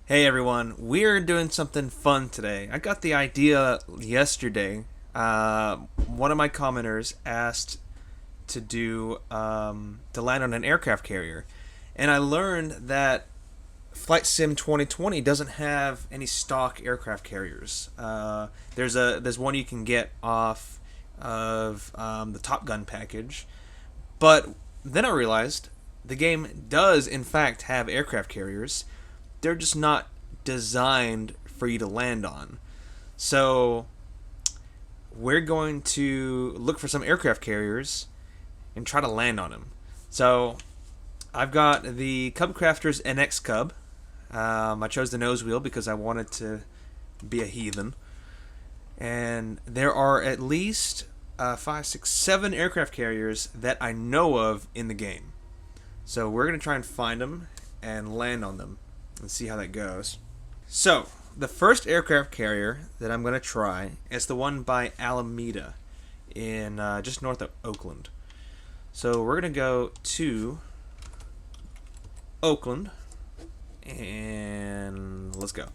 Hey everyone, we're doing something fun today. I got the idea yesterday. One of my commenters asked to land on an aircraft carrier, and I learned that Flight Sim 2020 doesn't have any stock aircraft carriers. There's one you can get off of the Top Gun package, but then I realized the game does in fact have aircraft carriers. They're just not designed for you to land on. So we're going to look for some aircraft carriers and try to land on them. So I've got the Cub Crafters NX Cub. I chose the nose wheel because I wanted to be a heathen. And there are at least 5, 6, 7 aircraft carriers that I know of in the game. So we're going to try and find them and land on them and see how that goes. So, the first aircraft carrier that I'm going to try is the one by Alameda in just north of Oakland. So, we're going to go to Oakland and let's go.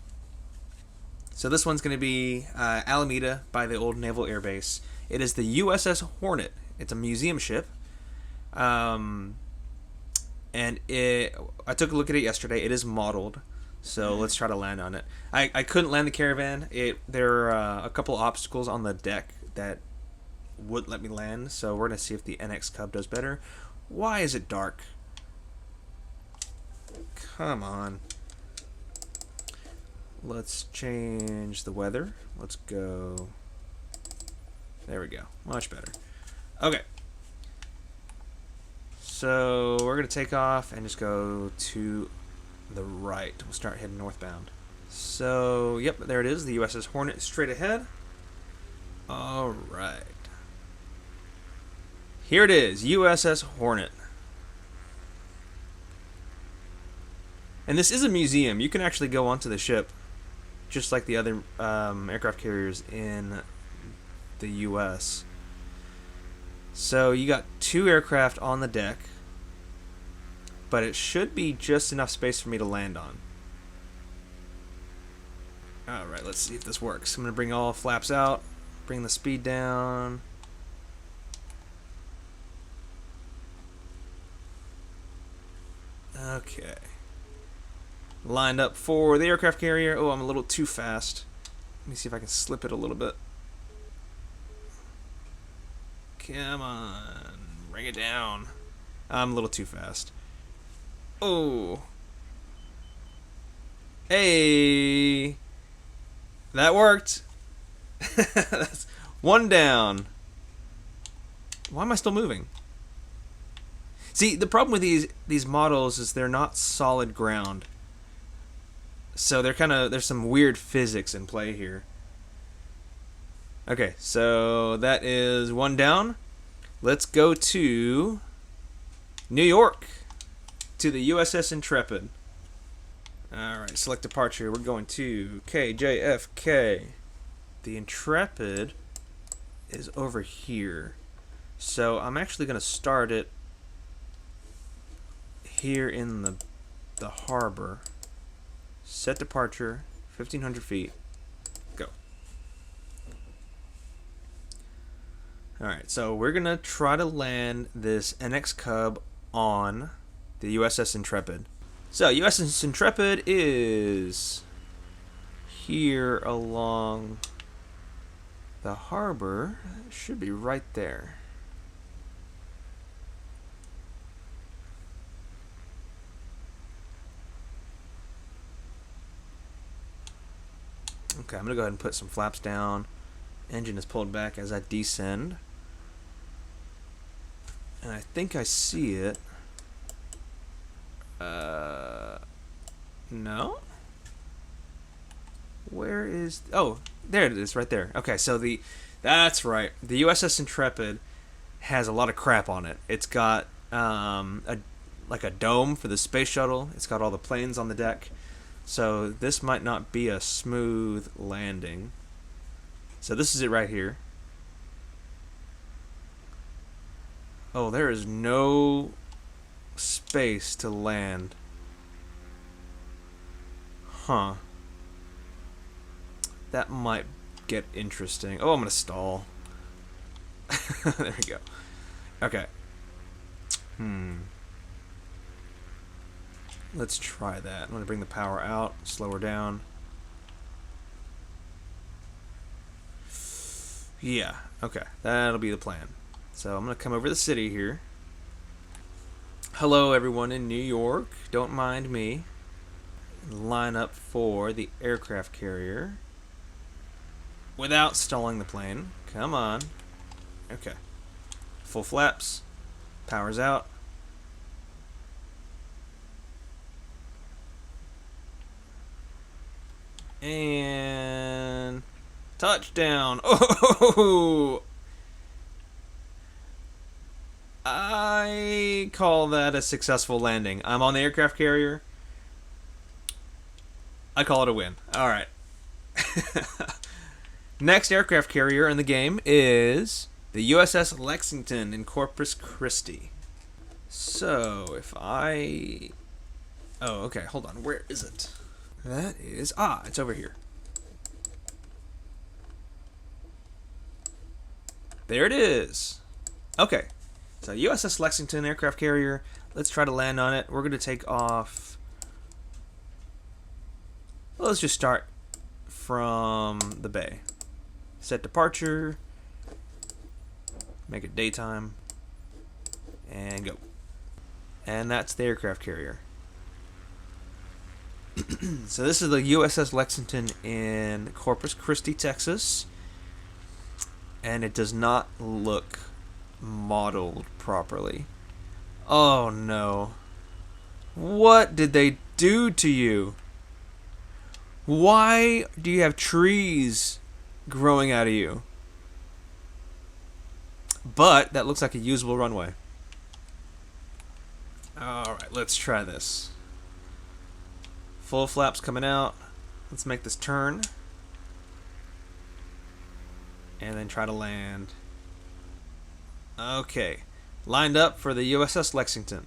So, this one's going to be Alameda by the old Naval Air Base. It is the USS Hornet. It's a museum ship. And I took a look at it yesterday. It is modeled. So let's try to land on it. I couldn't land the caravan. There are a couple obstacles on the deck that wouldn't let me land. So we're going to see if the NX Cub does better. Why is it dark? Come on. Let's change the weather. Let's go. There we go. Much better. Okay. So we're going to take off and just go to the right. We'll start heading northbound. So, yep, there it is. The USS Hornet straight ahead. Alright. Here it is. USS Hornet. And this is a museum. You can actually go onto the ship just like the other aircraft carriers in the US. So you got 2 aircraft on the deck, but it should be just enough space for me to land on. Alright, let's see if this works. I'm going to bring all flaps out, bring the speed down. Okay. Lined up for the aircraft carrier. Oh, I'm a little too fast. Let me see if I can slip it a little bit. Come on. Bring it down. I'm a little too fast. Oh. Hey. That worked. That's one down. Why am I still moving? See, the problem with these models is they're not solid ground. So there's some weird physics in play here. Okay, so that is one down. Let's go to New York, to the USS Intrepid. Alright, select departure. We're going to KJFK. The Intrepid is over here. So I'm actually going to start it here in the harbor. Set departure, 1,500 feet. Go. Alright, so we're going to try to land this NX Cub on the USS Intrepid. So, USS Intrepid is here along the harbor. It should be right there. Okay, I'm going to go ahead and put some flaps down. Engine is pulled back as I descend. And I think I see it. No? Where is... Oh, there it is, right there. Okay, so that's right. The USS Intrepid has a lot of crap on it. It's got like a dome for the space shuttle. It's got all the planes on the deck. So this might not be a smooth landing. So this is it right here. Oh, there is no space to land. Huh. That might get interesting. Oh, I'm gonna stall. There we go. Okay. Let's try that. I'm gonna bring the power out, slow her down. Yeah, okay. That'll be the plan. So I'm gonna come over the city here. Hello everyone in New York. Don't mind me. Line up for the aircraft carrier. Without stalling the plane. Come on. Okay. Full flaps. Power's out. And touchdown. Oh! I call that a successful landing. I'm on the aircraft carrier. I call it a win. Alright. Next aircraft carrier in the game is the USS Lexington in Corpus Christi. So, if I... Oh, okay, hold on. Where is it? That is... Ah, it's over here. There it is. Okay. So, USS Lexington aircraft carrier. Let's try to land on it. We're going to take off... Well, let's just start from the bay. Set departure. Make it daytime. And go. And that's the aircraft carrier. So this is the USS Lexington in Corpus Christi, Texas. And it does not look modeled properly. Oh no. What did they do to you? Why do you have trees growing out of you? But that looks like a usable runway. Alright, let's try this. Full flaps coming out. Let's make this turn. And then try to land. Okay. Lined up for the USS Lexington.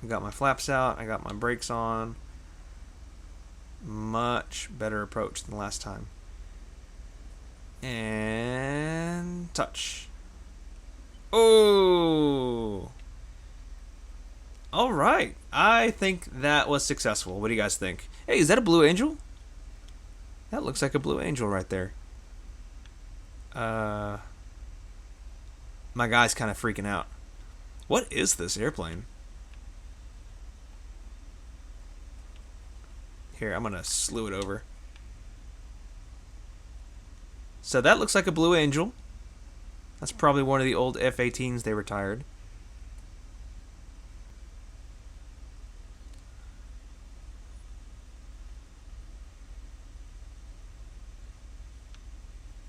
I got my flaps out. I got my brakes on. Much better approach than last time. And touch. Oh! Alright. I think that was successful. What do you guys think? Hey, is that a Blue Angel? That looks like a Blue Angel right there. My guy's kind of freaking out. What is this airplane? Here, I'm going to slew it over. So that looks like a Blue Angel. That's probably one of the old F-18s they retired.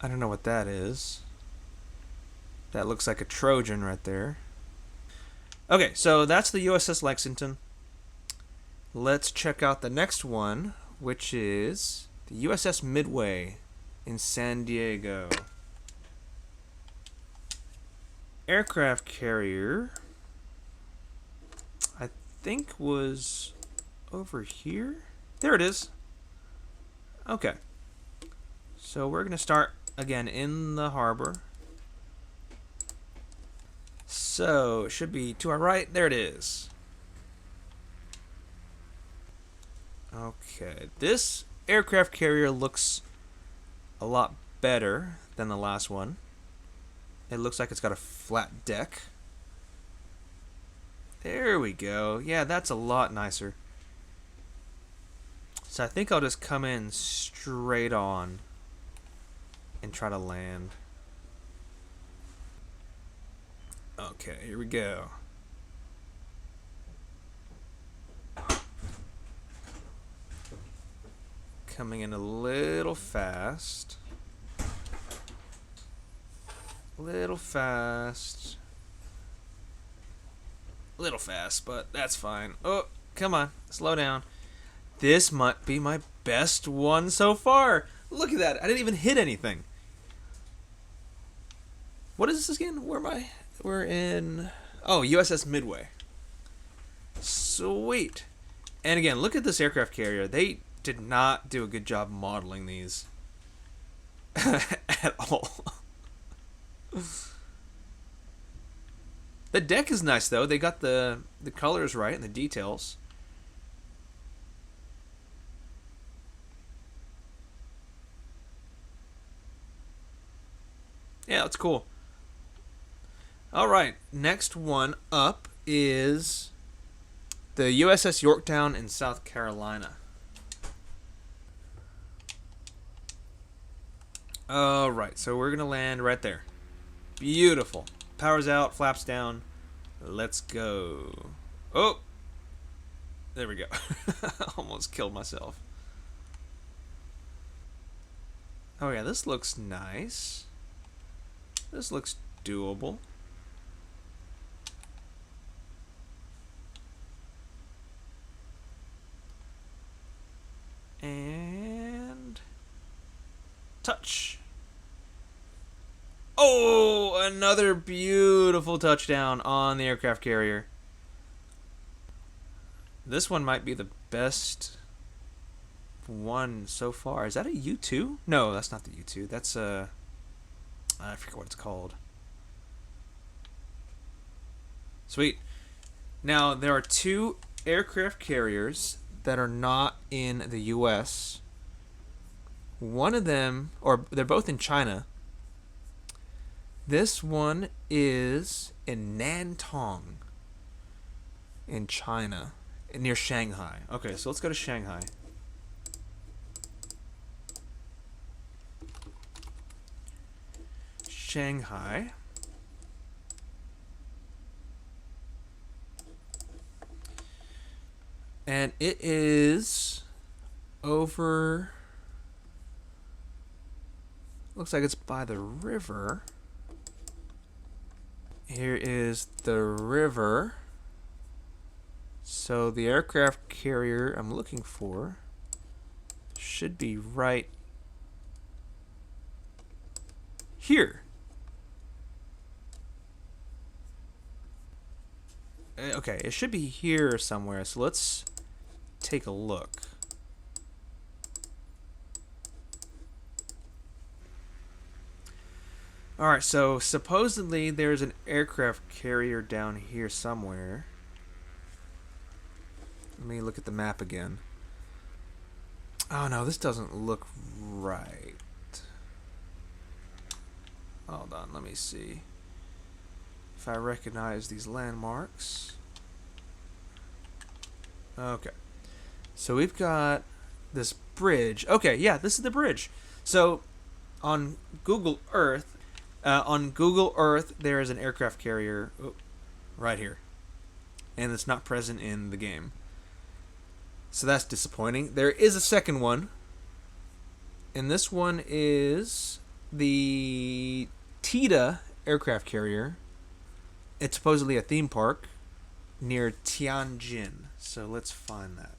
I don't know what that is. That looks like a Trojan right there. Okay, so that's the USS Lexington. Let's check out the next one, which is the USS Midway in San Diego. Aircraft carrier, I think was over here. There it is. Okay. So we're going to start again in the harbor. So it should be to our right. There it is. Okay. This aircraft carrier looks a lot better than the last one. It looks like it's got a flat deck. There we go. Yeah, that's a lot nicer. So I think I'll just come in straight on and try to land. Okay, here we go. Coming in a little fast. Little fast, but that's fine. Oh, come on, slow down. This might be my best one so far. Look at that, I didn't even hit anything. What is this again? Where am I? We're in... Oh, USS Midway. Sweet. And again, look at this aircraft carrier. They did not do a good job modeling these at all. The deck is nice though. They got the colors right and the details. Yeah, that's cool. All right, next one up is the USS Yorktown in South Carolina. All right, so we're gonna land right there. Beautiful. Power's out, flaps down. Let's go. Oh, there we go. Almost killed myself. Oh yeah, this looks nice. This looks doable. And touch. Oh, another beautiful touchdown on the aircraft carrier. This one might be the best one so far. Is that a U2? No, that's not the U2. That's a... I forget what it's called. Sweet. Now, there are two aircraft carriers that are not in the U.S. One of them, or they're both in China. This one is in Nantong, in China, near Shanghai. Okay, so let's go to Shanghai. Shanghai. And it is over... Looks like it's by the river. Here is the river. So the aircraft carrier I'm looking for should be right here. Okay, it should be here somewhere. So let's take a look. Alright, so supposedly there's an aircraft carrier down here somewhere. Let me look at the map again. Oh no, this doesn't look right. Hold on, let me see if I recognize these landmarks. Okay. So we've got this bridge. Okay, yeah, this is the bridge. So on Google Earth, there is an aircraft carrier right here, and it's not present in the game. So that's disappointing. There is a second one, and this one is the Tita aircraft carrier. It's supposedly a theme park near Tianjin. So let's find that.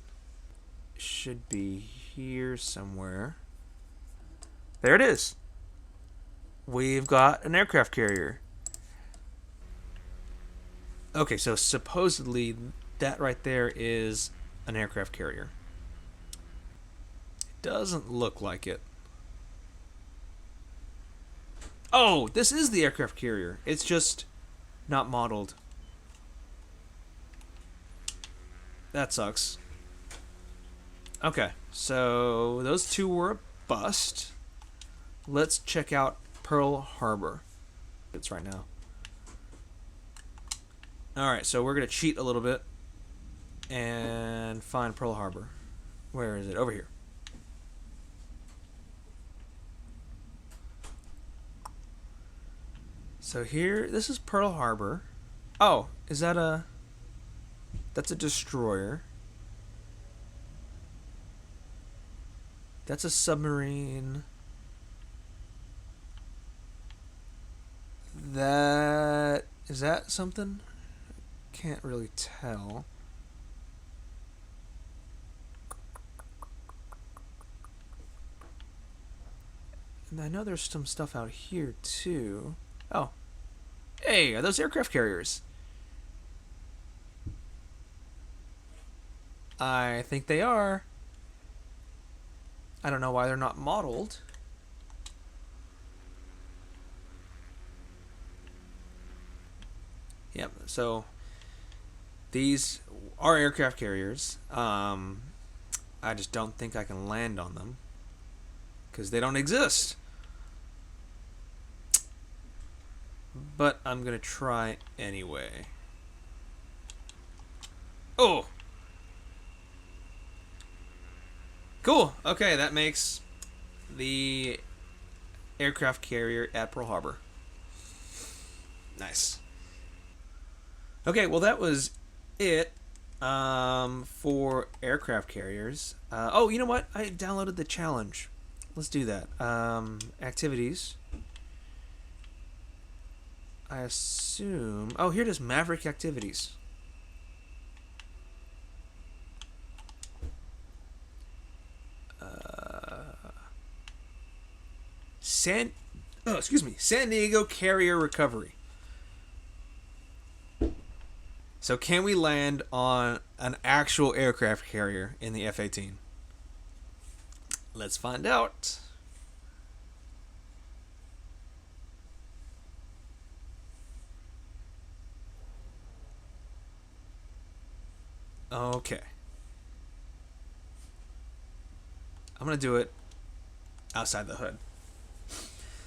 It should be here somewhere. There it is. We've got an aircraft carrier. Okay, so supposedly that right there is an aircraft carrier. It doesn't look like it. Oh, this is the aircraft carrier. It's just not modeled. That sucks. Okay, so those two were a bust. Let's check out Pearl Harbor. It's right now. Alright, so we're going to cheat a little bit and find Pearl Harbor. Where is it? Over here. So here, this is Pearl Harbor. Oh, is that a... That's a destroyer. That's a submarine. That... Is that something? Can't really tell. And I know there's some stuff out here too. Oh. Hey, are those aircraft carriers? I think they are. I don't know why they're not modeled. Yep, so these are aircraft carriers. I just don't think I can land on them because they don't exist. But I'm going to try anyway. Oh! Cool. Okay, that makes the aircraft carrier at Pearl Harbor. Nice. Okay, well that was it for aircraft carriers. Oh, you know what? I downloaded the challenge. Let's do that. Activities. I assume... Oh, here it is. Maverick activities. San Diego carrier recovery. So can we land on an actual aircraft carrier in the F-18? Let's find out. Okay. I'm going to do it outside the hood.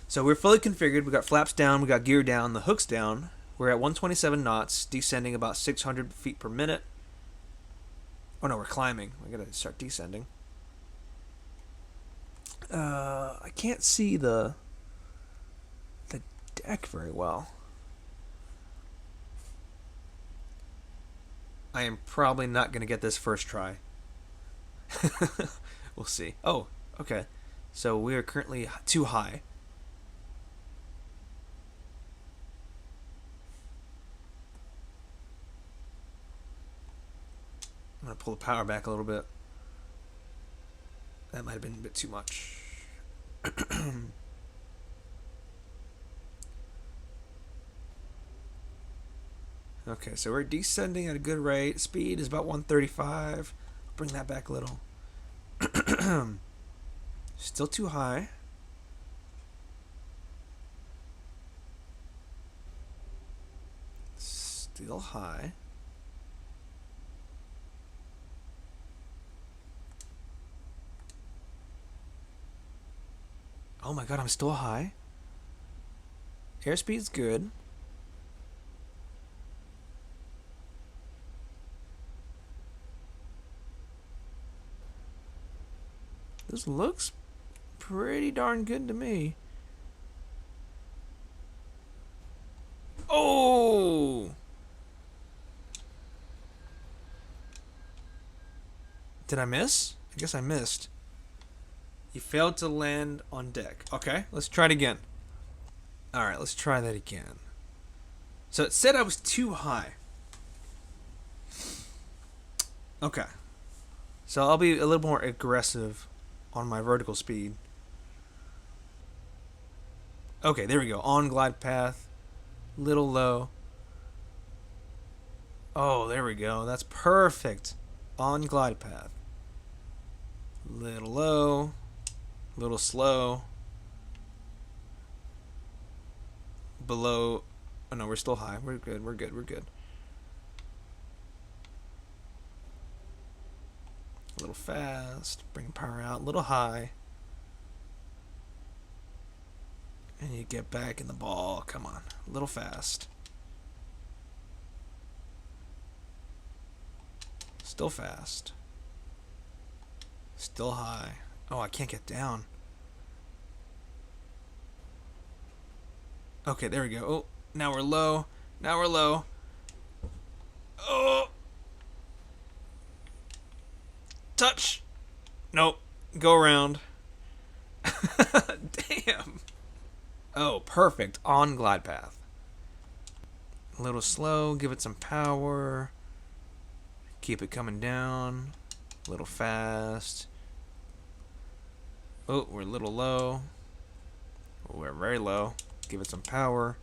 So we're fully configured. We got flaps down, we got gear down, the hook's down. We're at 127 knots, descending about 600 feet per minute. Oh no, we're climbing. We gotta start descending. I can't see the deck very well. I am probably not gonna get this first try. We'll see. Oh, okay. So we are currently too high. I'm going to pull the power back a little bit. That might have been a bit too much. Okay, so we're descending at a good rate. Speed is about 135. I'll bring that back a little. Still too high. Still high. Oh my god, I'm still high. Airspeed's good. This looks pretty darn good to me. Oh! Did I miss? I guess I missed. You failed to land on deck. Okay, let's try it again. Alright, let's try that again. So it said I was too high. Okay. So I'll be a little more aggressive on my vertical speed. Okay, there we go. On glide path. Little low. Oh, there we go. That's perfect. On glide path. Little low. Little slow. Below. Oh no, we're still high. We're good. We're good. We're good. A little fast. Bring power out. A little high. And you get back in the ball. Come on. A little fast. Still fast. Still high. Oh, I can't get down. Okay, there we go. Oh, now we're low. Now we're low. Oh! Touch! Nope. Go around. Damn. Oh, perfect. On glide path. A little slow. Give it some power. Keep it coming down. A little fast. Oh, we're a little low. We're very low. Give it some power.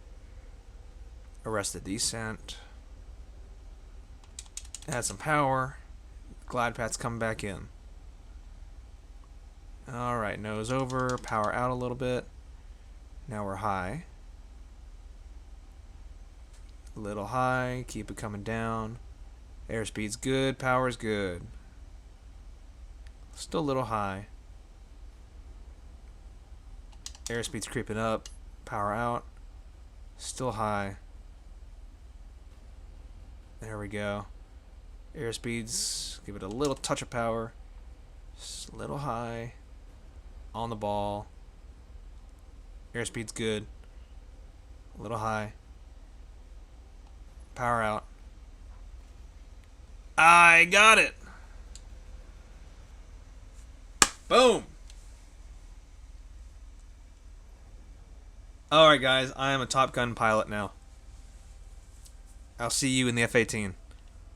Arrest the descent. Add some power. Glide path's coming back in. Alright, nose over, power out a little bit. Now we're high. A little high, keep it coming down. Airspeed's good, power's good. Still a little high. Airspeed's creeping up, power out. Still high. There we go. Airspeed's, give it a little touch of power. Just a little high. On the ball. Airspeed's good. A little high. Power out. I got it! Boom! Alright guys, I am a Top Gun pilot now. I'll see you in the F-18.